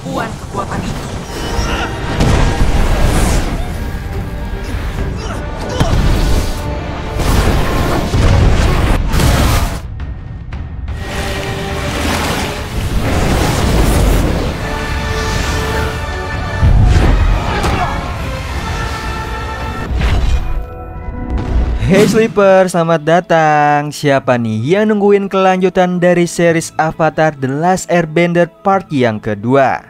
kemampuan kekuatan itu. Hey Sleeper, selamat datang. Siapa nih yang nungguin kelanjutan dari series Avatar The Last Airbender part yang kedua?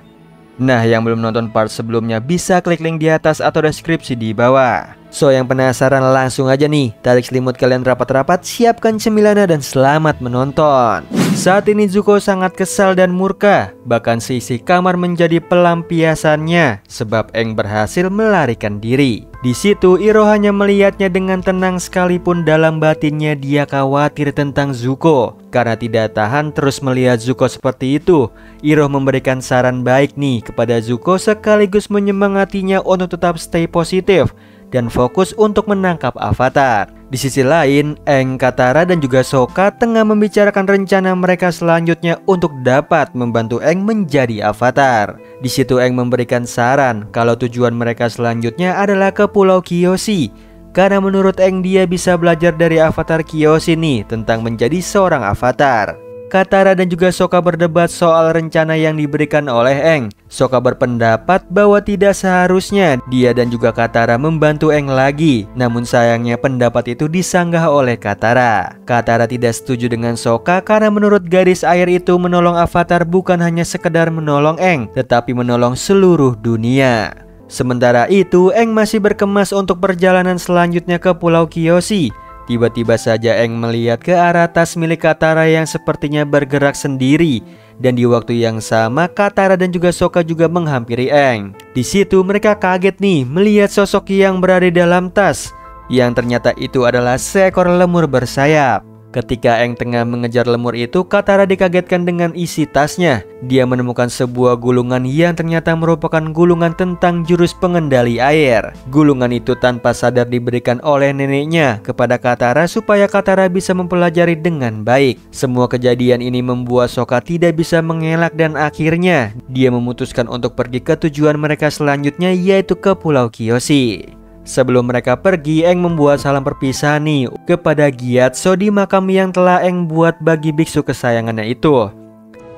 Nah, yang belum nonton part sebelumnya bisa klik link di atas atau deskripsi di bawah. So, yang penasaran langsung aja nih, tarik selimut kalian rapat-rapat, siapkan cemilannya dan selamat menonton. Saat ini Zuko sangat kesal dan murka, bahkan seisi kamar menjadi pelampiasannya sebab Aang berhasil melarikan diri. Di situ Iroh hanya melihatnya dengan tenang, sekalipun dalam batinnya dia khawatir tentang Zuko. Karena tidak tahan terus melihat Zuko seperti itu, Iroh memberikan saran baik nih kepada Zuko sekaligus menyemangatinya untuk tetap stay positif dan fokus untuk menangkap Avatar. Di sisi lain, Aang, Katara dan juga Sokka tengah membicarakan rencana mereka selanjutnya untuk dapat membantu Aang menjadi Avatar. Di situ Aang memberikan saran kalau tujuan mereka selanjutnya adalah ke Pulau Kyoshi. Karena menurut Aang dia bisa belajar dari Avatar Kyoshi nih tentang menjadi seorang Avatar. Katara dan juga Sokka berdebat soal rencana yang diberikan oleh Aang. Sokka berpendapat bahwa tidak seharusnya dia dan juga Katara membantu Aang lagi. Namun sayangnya pendapat itu disanggah oleh Katara. Katara tidak setuju dengan Sokka karena menurut garis air itu menolong Avatar bukan hanya sekedar menolong Aang, tetapi menolong seluruh dunia. Sementara itu Aang masih berkemas untuk perjalanan selanjutnya ke Pulau Kyoshi. Tiba-tiba saja Aang melihat ke arah tas milik Katara yang sepertinya bergerak sendiri. Dan di waktu yang sama Katara dan juga Sokka juga menghampiri Aang. Di situ mereka kaget nih melihat sosok yang berada di dalam tas, yang ternyata itu adalah seekor lemur bersayap. Ketika Aang tengah mengejar lemur itu, Katara dikagetkan dengan isi tasnya. Dia menemukan sebuah gulungan yang ternyata merupakan gulungan tentang jurus pengendali air. Gulungan itu tanpa sadar diberikan oleh neneknya kepada Katara supaya Katara bisa mempelajari dengan baik. Semua kejadian ini membuat Sokka tidak bisa mengelak dan akhirnya dia memutuskan untuk pergi ke tujuan mereka selanjutnya, yaitu ke Pulau Kyoshi. Sebelum mereka pergi, Aang membuat salam perpisahan nih kepada Gyatso di makam yang telah Aang buat bagi biksu kesayangannya itu.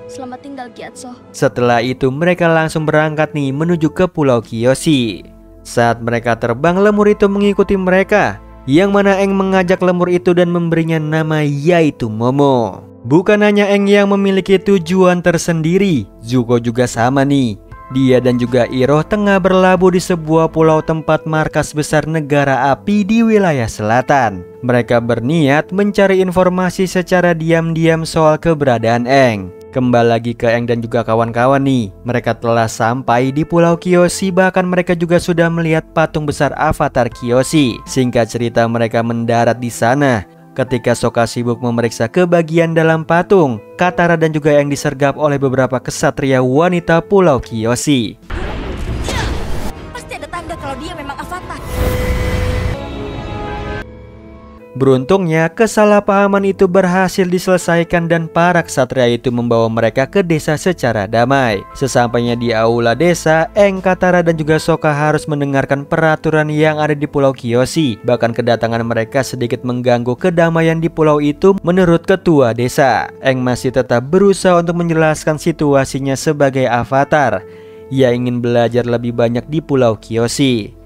Selamat tinggal Gyatso. Setelah itu mereka langsung berangkat nih menuju ke Pulau Kyoshi. Saat mereka terbang, lemur itu mengikuti mereka, yang mana Aang mengajak lemur itu dan memberinya nama yaitu Momo. Bukan hanya Aang yang memiliki tujuan tersendiri, Zuko juga sama nih. Dia dan juga Iroh tengah berlabuh di sebuah pulau tempat markas besar negara api di wilayah selatan. Mereka berniat mencari informasi secara diam-diam soal keberadaan Aang. Kembali lagi ke Aang dan juga kawan-kawan nih. Mereka telah sampai di Pulau Kyoshi, bahkan mereka juga sudah melihat patung besar Avatar Kyoshi. Singkat cerita mereka mendarat di sana. Ketika Sokka sibuk memeriksa ke bagian dalam patung, Katara dan juga Aang disergap oleh beberapa kesatria wanita Pulau Kyoshi. Pasti ada tanda kalau dia memang Avatar. Beruntungnya kesalahpahaman itu berhasil diselesaikan dan para ksatria itu membawa mereka ke desa secara damai. Sesampainya di aula desa, Aang, Katara dan juga Sokka harus mendengarkan peraturan yang ada di Pulau Kyoshi. Bahkan kedatangan mereka sedikit mengganggu kedamaian di pulau itu menurut ketua desa. Aang masih tetap berusaha untuk menjelaskan situasinya sebagai Avatar. Ia ingin belajar lebih banyak di Pulau Kyoshi,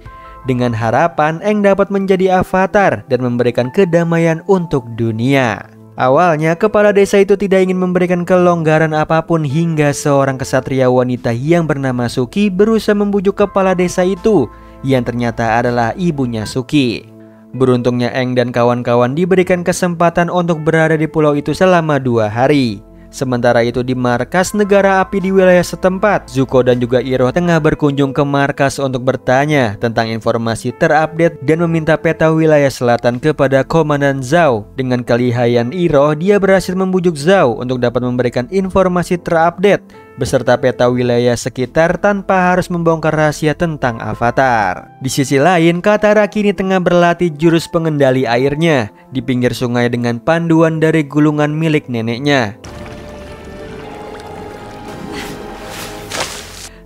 dengan harapan Aang dapat menjadi Avatar dan memberikan kedamaian untuk dunia. Awalnya kepala desa itu tidak ingin memberikan kelonggaran apapun hingga seorang kesatria wanita yang bernama Suki berusaha membujuk kepala desa itu, yang ternyata adalah ibunya Suki. Beruntungnya Aang dan kawan-kawan diberikan kesempatan untuk berada di pulau itu selama 2 hari. Sementara itu di markas negara api di wilayah setempat, Zuko dan juga Iroh tengah berkunjung ke markas untuk bertanya tentang informasi terupdate dan meminta peta wilayah selatan kepada Komandan Zhao. Dengan kelihayan Iroh, dia berhasil membujuk Zhao untuk dapat memberikan informasi terupdate beserta peta wilayah sekitar tanpa harus membongkar rahasia tentang Avatar. Di sisi lain, Katara kini tengah berlatih jurus pengendali airnya di pinggir sungai dengan panduan dari gulungan milik neneknya.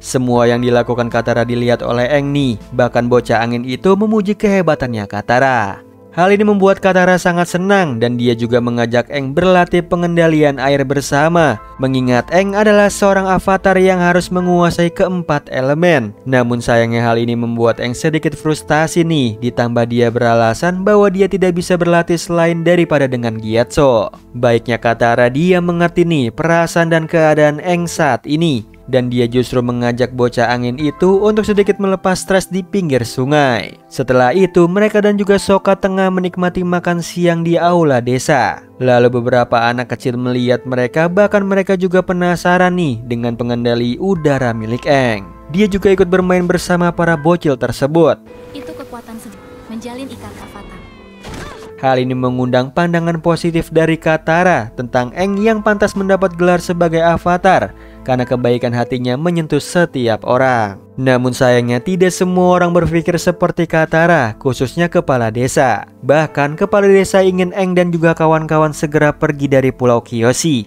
Semua yang dilakukan Katara dilihat oleh Aang nih. Bahkan bocah angin itu memuji kehebatannya Katara. Hal ini membuat Katara sangat senang dan dia juga mengajak Aang berlatih pengendalian air bersama. Mengingat Aang adalah seorang avatar yang harus menguasai keempat elemen. Namun sayangnya hal ini membuat Aang sedikit frustasi nih. Ditambah dia beralasan bahwa dia tidak bisa berlatih selain daripada dengan Gyatso. Baiknya Katara dia mengerti nih perasaan dan keadaan Aang saat ini. Dan dia justru mengajak bocah angin itu untuk sedikit melepas stres di pinggir sungai. Setelah itu mereka dan juga Sokka tengah menikmati makan siang di aula desa. Lalu beberapa anak kecil melihat mereka, bahkan mereka juga penasaran nih dengan pengendali udara milik Aang. Dia juga ikut bermain bersama para bocil tersebut. Itu kekuatan menjalin ikat avatar. Hal ini mengundang pandangan positif dari Katara tentang Aang yang pantas mendapat gelar sebagai avatar karena kebaikan hatinya menyentuh setiap orang. Namun sayangnya tidak semua orang berpikir seperti Katara, khususnya kepala desa. Bahkan kepala desa ingin Aang dan juga kawan-kawan segera pergi dari Pulau Kyoshi.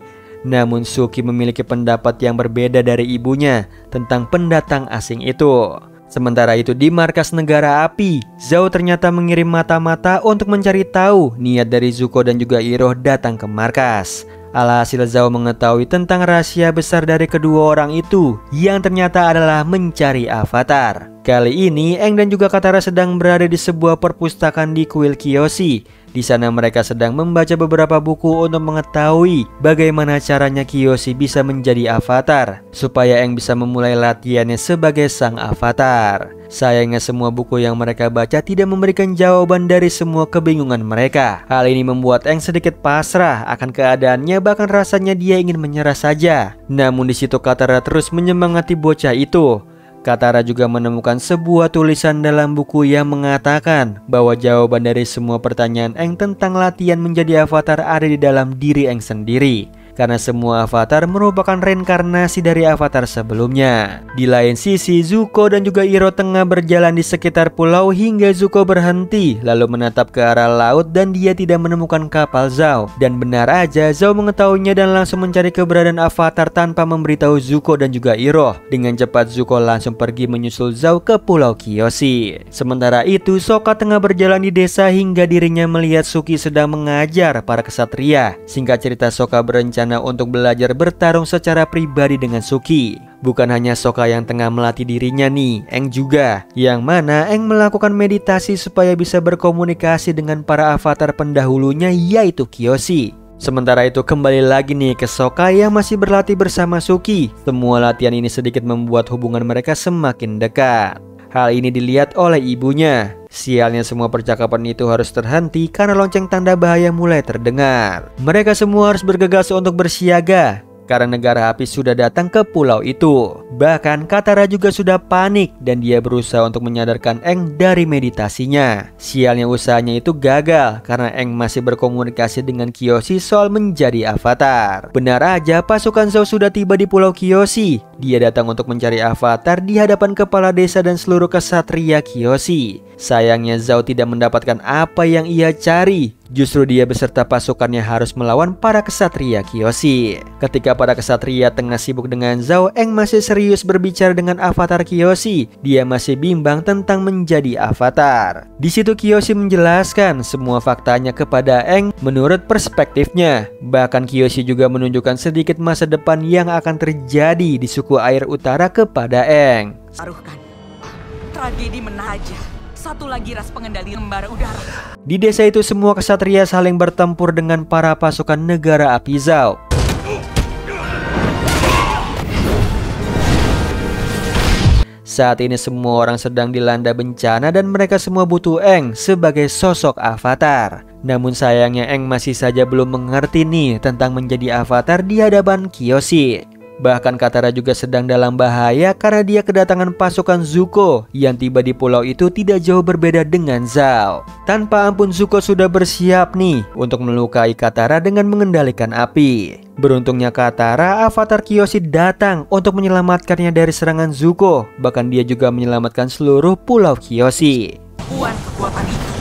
Namun Suki memiliki pendapat yang berbeda dari ibunya tentang pendatang asing itu. Sementara itu di markas negara api, Zhao ternyata mengirim mata-mata untuk mencari tahu niat dari Zuko dan juga Iroh datang ke markas. Alhasil Zhao mengetahui tentang rahasia besar dari kedua orang itu yang ternyata adalah mencari avatar. Kali ini Aang dan juga Katara sedang berada di sebuah perpustakaan di kuil Kyoshi. Di sana mereka sedang membaca beberapa buku untuk mengetahui bagaimana caranya Kyoshi bisa menjadi avatar supaya Aang bisa memulai latihannya sebagai sang avatar. Sayangnya semua buku yang mereka baca tidak memberikan jawaban dari semua kebingungan mereka. Hal ini membuat Aang sedikit pasrah akan keadaannya, bahkan rasanya dia ingin menyerah saja. Namun di situ Katara terus menyemangati bocah itu. Katara juga menemukan sebuah tulisan dalam buku yang mengatakan bahwa jawaban dari semua pertanyaan Aang tentang latihan menjadi avatar ada di dalam diri Aang sendiri. Karena semua avatar merupakan reinkarnasi dari avatar sebelumnya. Di lain sisi, Zuko dan juga Iroh tengah berjalan di sekitar pulau hingga Zuko berhenti lalu menatap ke arah laut dan dia tidak menemukan kapal Zhao. Dan benar aja Zhao mengetahuinya dan langsung mencari keberadaan avatar tanpa memberitahu Zuko dan juga Iroh. Dengan cepat Zuko langsung pergi menyusul Zhao ke Pulau Kyoshi. Sementara itu Sokka tengah berjalan di desa hingga dirinya melihat Suki sedang mengajar para kesatria. Singkat cerita Sokka berencana untuk belajar bertarung secara pribadi dengan Suki. Bukan hanya Sokka yang tengah melatih dirinya nih, Aang juga. Yang mana Aang melakukan meditasi supaya bisa berkomunikasi dengan para avatar pendahulunya yaitu Kyoshi. Sementara itu kembali lagi nih ke Sokka yang masih berlatih bersama Suki. Semua latihan ini sedikit membuat hubungan mereka semakin dekat. Hal ini dilihat oleh ibunya. Sialnya semua percakapan itu harus terhenti karena lonceng tanda bahaya mulai terdengar. Mereka semua harus bergegas untuk bersiaga karena negara api sudah datang ke pulau itu. Bahkan Katara juga sudah panik dan dia berusaha untuk menyadarkan Aang dari meditasinya. Sialnya usahanya itu gagal karena Aang masih berkomunikasi dengan Kyoshi soal menjadi avatar. Benar aja pasukan Zhao sudah tiba di Pulau Kyoshi. Dia datang untuk mencari avatar di hadapan kepala desa dan seluruh kesatria Kyoshi. Sayangnya Zhao tidak mendapatkan apa yang ia cari. Justru dia beserta pasukannya harus melawan para kesatria Kyoshi. Ketika para kesatria tengah sibuk dengan Zhao, Aang masih serius berbicara dengan avatar Kyoshi. Dia masih bimbang tentang menjadi avatar. Di situ Kyoshi menjelaskan semua faktanya kepada Aang menurut perspektifnya. Bahkan Kyoshi juga menunjukkan sedikit masa depan yang akan terjadi di suku air utara kepada Aang. Taruhkan tragedi menaja. Satu lagi ras pengendali lembar udara. Di desa itu semua kesatria saling bertempur dengan para pasukan negara api Zhao. Saat ini semua orang sedang dilanda bencana dan mereka semua butuh Aang sebagai sosok avatar. Namun sayangnya Aang masih saja belum mengerti nih tentang menjadi avatar di hadapan Kyoshi. Bahkan Katara juga sedang dalam bahaya karena dia kedatangan pasukan Zuko yang tiba di pulau itu tidak jauh berbeda dengan Zhao. Tanpa ampun Zuko sudah bersiap nih untuk melukai Katara dengan mengendalikan api. Beruntungnya Katara, avatar Kyoshi datang untuk menyelamatkannya dari serangan Zuko. Bahkan dia juga menyelamatkan seluruh pulau Kyoshi. Buat kekuatan itu.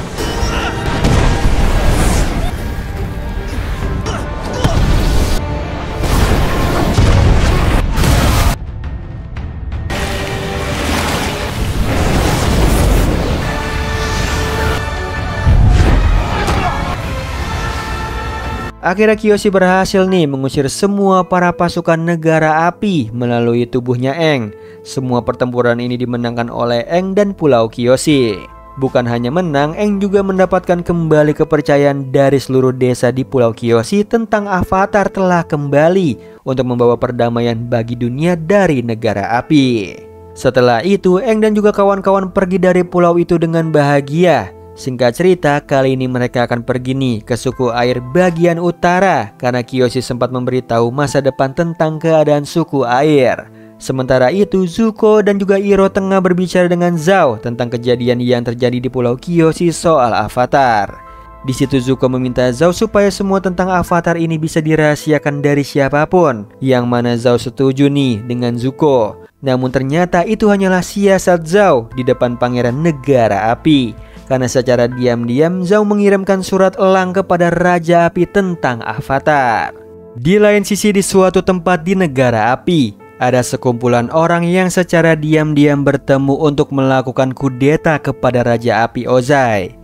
Akhirnya Kiyoshi berhasil nih mengusir semua para pasukan negara api melalui tubuhnya Aang. Semua pertempuran ini dimenangkan oleh Aang dan Pulau Kiyoshi. Bukan hanya menang, Aang juga mendapatkan kembali kepercayaan dari seluruh desa di Pulau Kiyoshi tentang Avatar telah kembali untuk membawa perdamaian bagi dunia dari negara api. Setelah itu, Aang dan juga kawan-kawan pergi dari pulau itu dengan bahagia. Singkat cerita, kali ini mereka akan pergi nih ke suku air bagian utara karena Kiyoshi sempat memberitahu masa depan tentang keadaan suku air. Sementara itu, Zuko dan juga Iroh tengah berbicara dengan Zhao tentang kejadian yang terjadi di Pulau Kiyoshi soal Avatar. Di situ Zuko meminta Zhao supaya semua tentang Avatar ini bisa dirahasiakan dari siapapun, yang mana Zhao setuju nih dengan Zuko. Namun ternyata itu hanyalah siasat Zhao di depan pangeran negara api. Karena secara diam-diam Zhao mengirimkan surat elang kepada Raja Api tentang Avatar. Di lain sisi di suatu tempat di negara api, ada sekumpulan orang yang secara diam-diam bertemu untuk melakukan kudeta kepada Raja Api Ozai.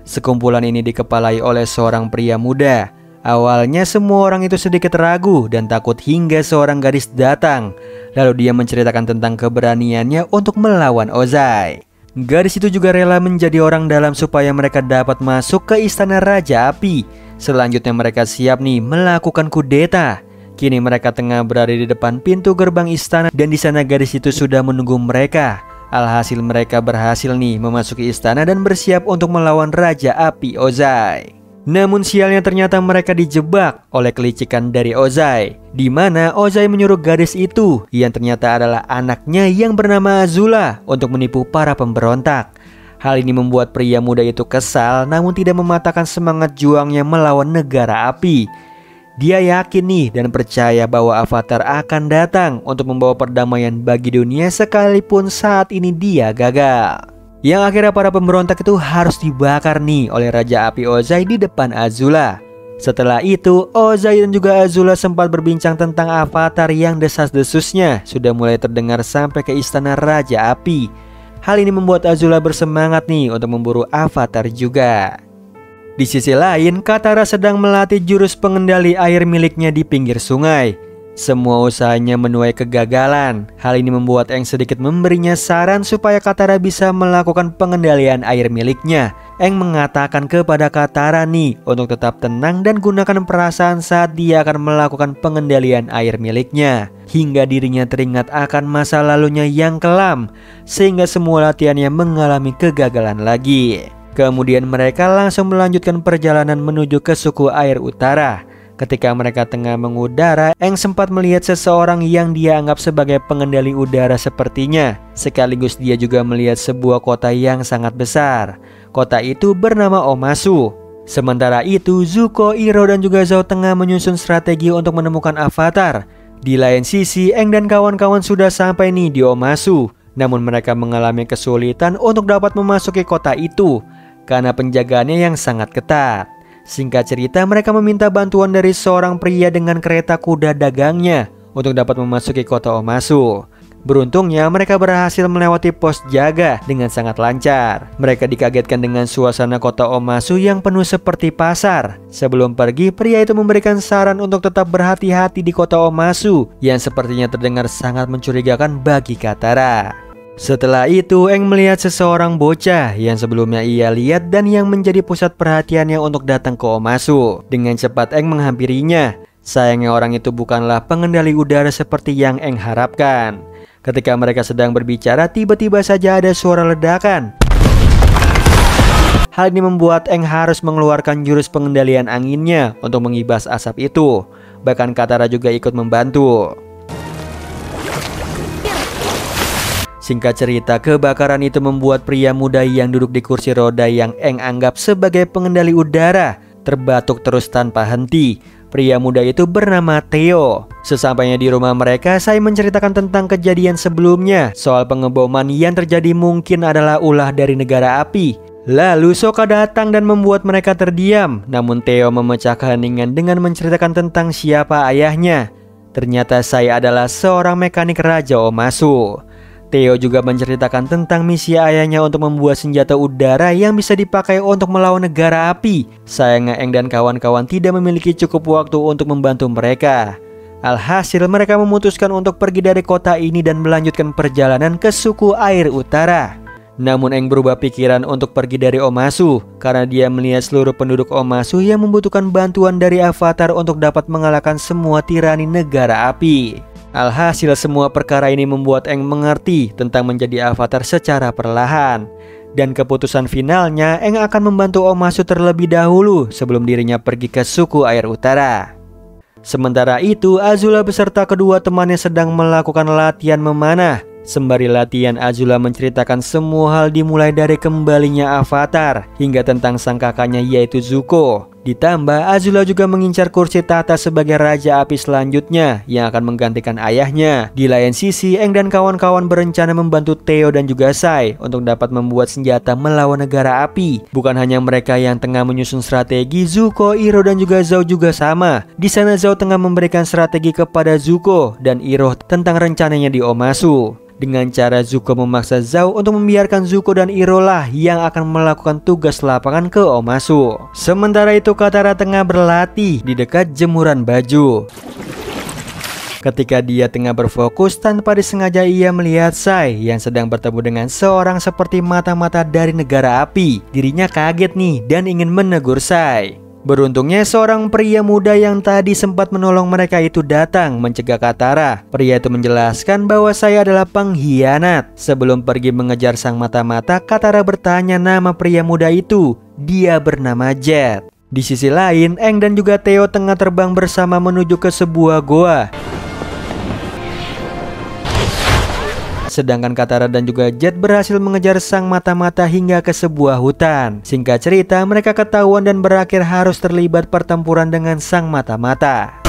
Sekumpulan ini dikepalai oleh seorang pria muda. Awalnya semua orang itu sedikit ragu dan takut hingga seorang gadis datang. Lalu dia menceritakan tentang keberaniannya untuk melawan Ozai. Gadis itu juga rela menjadi orang dalam supaya mereka dapat masuk ke istana Raja Api. Selanjutnya mereka siap nih melakukan kudeta. Kini mereka tengah berada di depan pintu gerbang istana dan di sana gadis itu sudah menunggu mereka. Alhasil mereka berhasil nih memasuki istana dan bersiap untuk melawan Raja Api Ozai. Namun sialnya ternyata mereka dijebak oleh kelicikan dari Ozai, di mana Ozai menyuruh gadis itu yang ternyata adalah anaknya yang bernama Azula untuk menipu para pemberontak. Hal ini membuat pria muda itu kesal namun tidak mematahkan semangat juangnya melawan negara api. Dia yakin nih dan percaya bahwa Avatar akan datang untuk membawa perdamaian bagi dunia sekalipun saat ini dia gagal. Yang akhirnya para pemberontak itu harus dibakar nih oleh Raja Api Ozai di depan Azula. Setelah itu, Ozai dan juga Azula sempat berbincang tentang Avatar yang desas-desusnya sudah mulai terdengar sampai ke istana Raja Api. Hal ini membuat Azula bersemangat nih untuk memburu Avatar juga. Di sisi lain, Katara sedang melatih jurus pengendali air miliknya di pinggir sungai. Semua usahanya menuai kegagalan. Hal ini membuat Aang sedikit memberinya saran supaya Katara bisa melakukan pengendalian air miliknya. Aang mengatakan kepada Katara nih untuk tetap tenang dan gunakan perasaan saat dia akan melakukan pengendalian air miliknya. Hingga dirinya teringat akan masa lalunya yang kelam, sehingga semua latihannya mengalami kegagalan lagi. Kemudian mereka langsung melanjutkan perjalanan menuju ke suku air utara. Ketika mereka tengah mengudara, Aang sempat melihat seseorang yang dia anggap sebagai pengendali udara sepertinya. Sekaligus dia juga melihat sebuah kota yang sangat besar. Kota itu bernama Omasu. Sementara itu, Zuko, Iroh dan juga Zhao tengah menyusun strategi untuk menemukan Avatar. Di lain sisi, Aang dan kawan-kawan sudah sampai nih di Omasu. Namun mereka mengalami kesulitan untuk dapat memasuki kota itu karena penjagaannya yang sangat ketat. Singkat cerita, mereka meminta bantuan dari seorang pria dengan kereta kuda dagangnya untuk dapat memasuki kota Omasu. Beruntungnya mereka berhasil melewati pos jaga dengan sangat lancar. Mereka dikagetkan dengan suasana kota Omasu yang penuh seperti pasar. Sebelum pergi, pria itu memberikan saran untuk tetap berhati-hati di kota Omasu yang sepertinya terdengar sangat mencurigakan bagi Katara. Setelah itu, Aang melihat seseorang bocah yang sebelumnya ia lihat dan yang menjadi pusat perhatiannya untuk datang ke Omasu. Dengan cepat Aang menghampirinya. Sayangnya orang itu bukanlah pengendali udara seperti yang Aang harapkan. Ketika mereka sedang berbicara, tiba-tiba saja ada suara ledakan. Hal ini membuat Aang harus mengeluarkan jurus pengendalian anginnya untuk mengibas asap itu. Bahkan Katara juga ikut membantu. Singkat cerita, kebakaran itu membuat pria muda yang duduk di kursi roda yang Aang anggap sebagai pengendali udara terbatuk terus tanpa henti. Pria muda itu bernama Theo. Sesampainya di rumah mereka, saya menceritakan tentang kejadian sebelumnya soal pengeboman yang terjadi mungkin adalah ulah dari negara api. Lalu Sokka datang dan membuat mereka terdiam. Namun Theo memecah keheningan dengan menceritakan tentang siapa ayahnya. Ternyata saya adalah seorang mekanik Raja Omasu. Theo juga menceritakan tentang misi ayahnya untuk membuat senjata udara yang bisa dipakai untuk melawan negara api. Sayangnya Aang dan kawan-kawan tidak memiliki cukup waktu untuk membantu mereka. Alhasil mereka memutuskan untuk pergi dari kota ini dan melanjutkan perjalanan ke suku air utara. Namun Aang berubah pikiran untuk pergi dari Omasu karena dia melihat seluruh penduduk Omasu yang membutuhkan bantuan dari Avatar untuk dapat mengalahkan semua tirani negara api. Alhasil semua perkara ini membuat Aang mengerti tentang menjadi Avatar secara perlahan. Dan keputusan finalnya Aang akan membantu Omasu terlebih dahulu sebelum dirinya pergi ke suku air utara. Sementara itu Azula beserta kedua temannya sedang melakukan latihan memanah. Sembari latihan, Azula menceritakan semua hal dimulai dari kembalinya Avatar hingga tentang sang kakaknya yaitu Zuko. Ditambah Azula juga mengincar kursi tahta sebagai Raja Api selanjutnya yang akan menggantikan ayahnya. Di lain sisi, Aang dan kawan-kawan berencana membantu Theo dan juga Sai untuk dapat membuat senjata melawan negara api. Bukan hanya mereka yang tengah menyusun strategi, Zuko, Iroh dan juga Zhao juga sama. Di sana Zhao tengah memberikan strategi kepada Zuko dan Iroh tentang rencananya di Omasu. Dengan cara Zuko memaksa Zhao untuk membiarkan Zuko dan Iroh lah yang akan melakukan tugas lapangan ke Omasu. Sementara itu Katara tengah berlatih di dekat jemuran baju. Ketika dia tengah berfokus, tanpa disengaja ia melihat Sai yang sedang bertemu dengan seorang seperti mata-mata dari negara api. Dirinya kaget nih dan ingin menegur Sai. Beruntungnya seorang pria muda yang tadi sempat menolong mereka itu datang mencegah Katara. Pria itu menjelaskan bahwa saya adalah pengkhianat. Sebelum pergi mengejar sang mata-mata, Katara bertanya nama pria muda itu. Dia bernama Jet. Di sisi lain, Aang dan juga Theo tengah terbang bersama menuju ke sebuah goa. Sedangkan Katara dan juga Jet berhasil mengejar sang mata-mata hingga ke sebuah hutan. Singkat cerita, mereka ketahuan dan berakhir harus terlibat pertempuran dengan sang mata-mata.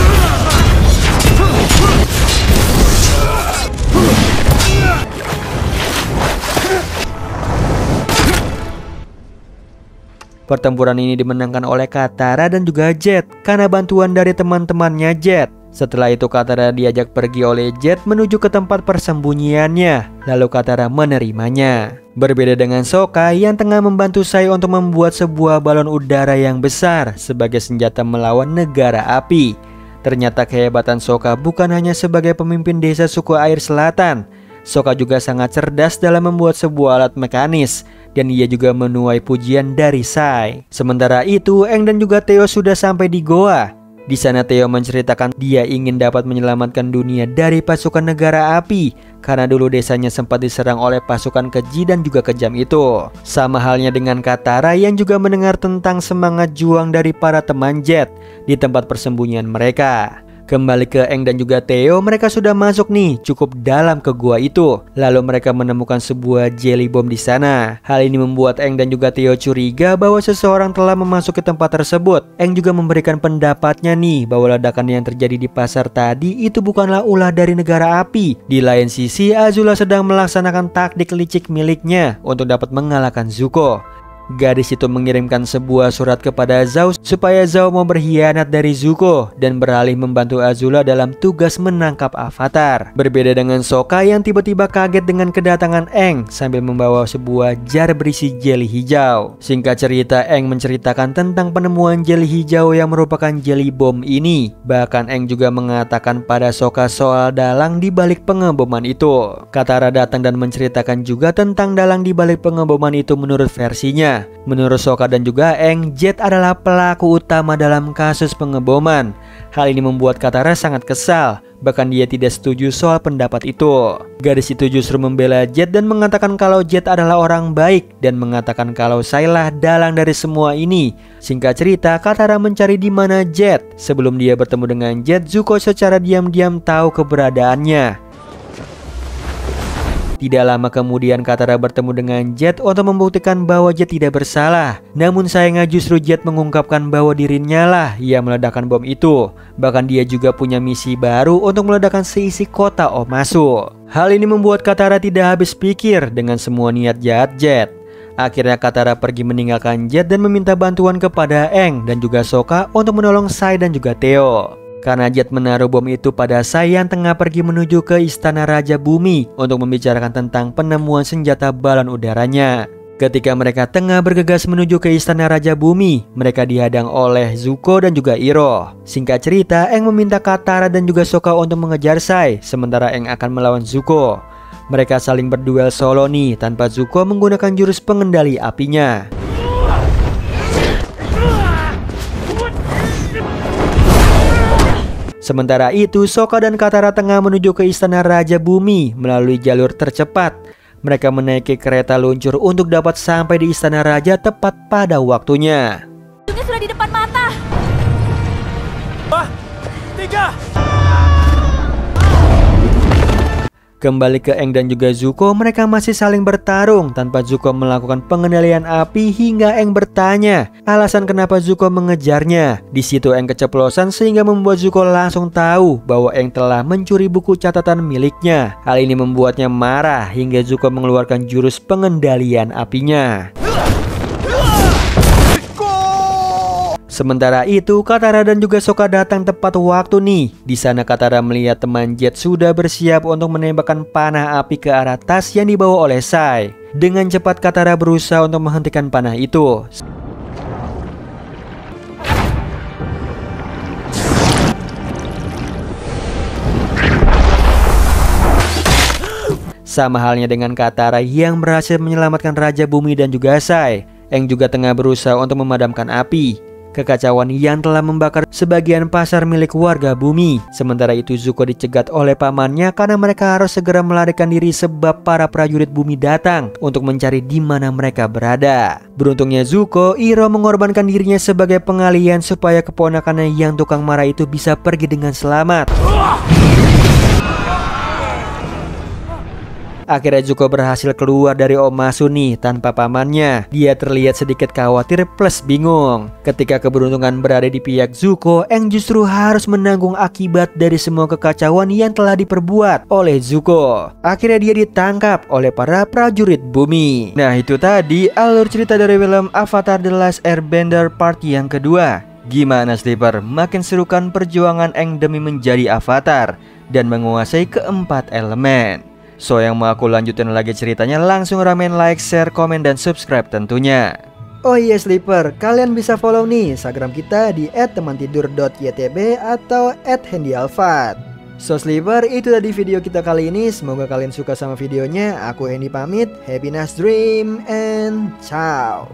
Pertempuran ini dimenangkan oleh Katara dan juga Jet karena bantuan dari teman-temannya Jet. Setelah itu Katara diajak pergi oleh Jet menuju ke tempat persembunyiannya. Lalu Katara menerimanya. Berbeda dengan Sokka yang tengah membantu Sai untuk membuat sebuah balon udara yang besar sebagai senjata melawan negara api. Ternyata kehebatan Sokka bukan hanya sebagai pemimpin desa suku air selatan. Sokka juga sangat cerdas dalam membuat sebuah alat mekanis. Dan ia juga menuai pujian dari Sai. Sementara itu Aang dan juga Theo sudah sampai di goa. Di sana Theo menceritakan dia ingin dapat menyelamatkan dunia dari pasukan negara api karena dulu desanya sempat diserang oleh pasukan keji dan juga kejam itu. Sama halnya dengan Katara yang juga mendengar tentang semangat juang dari para teman Jet di tempat persembunyian mereka. Kembali ke Aang dan juga Theo, mereka sudah masuk nih cukup dalam ke gua itu. Lalu mereka menemukan sebuah jelly bomb di sana. Hal ini membuat Aang dan juga Theo curiga bahwa seseorang telah memasuki tempat tersebut. Aang juga memberikan pendapatnya nih bahwa ledakan yang terjadi di pasar tadi itu bukanlah ulah dari negara api. Di lain sisi, Azula sedang melaksanakan taktik licik miliknya untuk dapat mengalahkan Zuko. Gadis itu mengirimkan sebuah surat kepada Zhao supaya Zhao mau berkhianat dari Zuko dan beralih membantu Azula dalam tugas menangkap Avatar. Berbeda dengan Sokka yang tiba-tiba kaget dengan kedatangan Aang sambil membawa sebuah jar berisi jeli hijau. Singkat cerita, Aang menceritakan tentang penemuan jeli hijau yang merupakan jeli bom ini. Bahkan Aang juga mengatakan pada Sokka soal dalang di balik pengeboman itu. Katara datang dan menceritakan juga tentang dalang di balik pengeboman itu menurut versinya. Menurut Sokka dan juga Aang, Jet adalah pelaku utama dalam kasus pengeboman. Hal ini membuat Katara sangat kesal. Bahkan dia tidak setuju soal pendapat itu. Gadis itu justru membela Jet dan mengatakan kalau Jet adalah orang baik dan mengatakan kalau Sailah dalang dari semua ini. Singkat cerita, Katara mencari di mana Jet. Sebelum dia bertemu dengan Jet, Zuko secara diam-diam tahu keberadaannya. Tidak lama kemudian Katara bertemu dengan Jet untuk membuktikan bahwa Jet tidak bersalah. Namun sayangnya justru Jet mengungkapkan bahwa dirinya lah yang meledakkan bom itu. Bahkan dia juga punya misi baru untuk meledakkan seisi kota Omasu. Hal ini membuat Katara tidak habis pikir dengan semua niat jahat Jet. Akhirnya Katara pergi meninggalkan Jet dan meminta bantuan kepada Aang dan juga Sokka untuk menolong Sai dan juga Theo. karena Jet menaruh bom itu pada Sai yang tengah pergi menuju ke Istana Raja Bumi untuk membicarakan tentang penemuan senjata balon udaranya. Ketika mereka tengah bergegas menuju ke Istana Raja Bumi, mereka dihadang oleh Zuko dan juga Iroh. Singkat cerita, Aang meminta Katara dan juga Sokka untuk mengejar Sai, sementara Aang akan melawan Zuko. Mereka saling berduel solo nih tanpa Zuko menggunakan jurus pengendali apinya. Sementara itu, Sokka dan Katara tengah menuju ke Istana Raja Bumi melalui jalur tercepat. Mereka menaiki kereta luncur untuk dapat sampai di Istana Raja tepat pada waktunya. Ujungnya sudah di depan mata. 3. Kembali ke Aang dan juga Zuko, mereka masih saling bertarung tanpa Zuko melakukan pengendalian api hingga Aang bertanya alasan kenapa Zuko mengejarnya. Di situ Aang keceplosan sehingga membuat Zuko langsung tahu bahwa Aang telah mencuri buku catatan miliknya. Hal ini membuatnya marah hingga Zuko mengeluarkan jurus pengendalian apinya. Sementara itu, Katara dan juga Sokka datang tepat waktu nih. Di sana Katara melihat teman Jet sudah bersiap untuk menembakkan panah api ke arah tas yang dibawa oleh Sai. Dengan cepat Katara berusaha untuk menghentikan panah itu. Sama halnya dengan Katara yang berhasil menyelamatkan Raja Bumi dan juga Sai, Aang juga tengah berusaha untuk memadamkan api. Kekacauan yang telah membakar sebagian pasar milik warga bumi. Sementara itu Zuko dicegat oleh pamannya karena mereka harus segera melarikan diri sebab para prajurit bumi datang untuk mencari di mana mereka berada. Beruntungnya Zuko, Iroh mengorbankan dirinya sebagai pengalihan supaya keponakannya yang tukang marah itu bisa pergi dengan selamat. Akhirnya Zuko berhasil keluar dari Omasu nih tanpa pamannya. Dia terlihat sedikit khawatir plus bingung. Ketika keberuntungan berada di pihak Zuko, Aang justru harus menanggung akibat dari semua kekacauan yang telah diperbuat oleh Zuko. Akhirnya dia ditangkap oleh para prajurit bumi. Nah, itu tadi alur cerita dari film Avatar The Last Airbender part yang kedua. Gimana Sleeper? Makin seru kan perjuangan Aang demi menjadi avatar dan menguasai keempat elemen. So yang mau aku lanjutin lagi ceritanya langsung ramen like, share, komen, dan subscribe tentunya. Oh iya Sleeper, kalian bisa follow nih Instagram kita di @temantidur.ytb atau @handyalfat. So Sleeper, itu tadi video kita kali ini. Semoga kalian suka sama videonya. Aku Hendy pamit, happy nice dream and ciao.